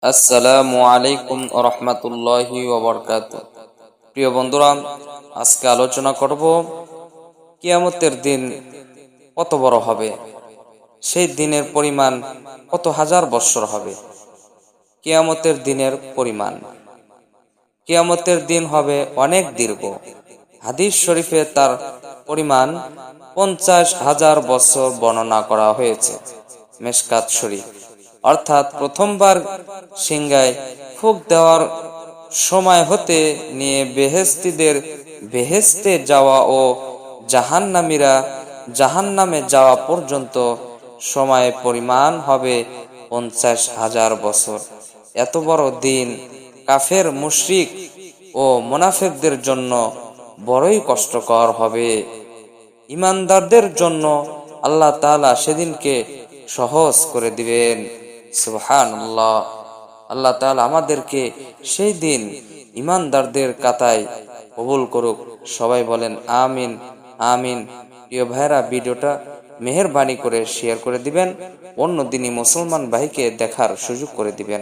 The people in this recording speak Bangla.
আসসালামু আলাইকুম রহমতুল্লাহি ওয়াবারাকাতুহু। প্রিয় বন্ধুরা, আজকে আলোচনা করব কিয়ামতের দিন কত বড় হবে, সেই দিনের পরিমাণ কত হাজার বৎসর হবে। কিয়ামতের দিনের পরিমাণ, কিয়ামতের দিন হবে অনেক দীর্ঘ। হাদিস শরীফে তার পরিমাণ 50,000 বছর বর্ণনা করা হয়েছে। মেশকাত শরীফ, অর্থাৎ প্রথমবার সিংহায় ফুঁক দেওয়ার সময় হতে নিয়ে বেহেশতীদের বেহেশতে যাওয়া ও জাহান্নামীরা জাহান্নামে যাওয়া পর্যন্ত সময় পরিমাণ হবে 50,000 বছর। এত বড় দিন কাফের, মুশরিক ও মুনাফিকদের জন্য বড়ই কষ্টকর হবে। ঈমানদারদের জন্য আল্লাহ তাআলা সেদিনকে সহজ করে দিবেন। সুবহানাল্লাহ। আল্লাহ তাআলা আমাদেরকে সেই দিন ঈমানদারদের কাতায় কবুল করুক। সবাই বলেন আমিন, আমিন। প্রিয় ভাইরা, ভিডিওটা মেহেরবানি করে শেয়ার করে দিবেন, অন্য দিনই মুসলমান ভাইকে দেখার সুযোগ করে দিবেন।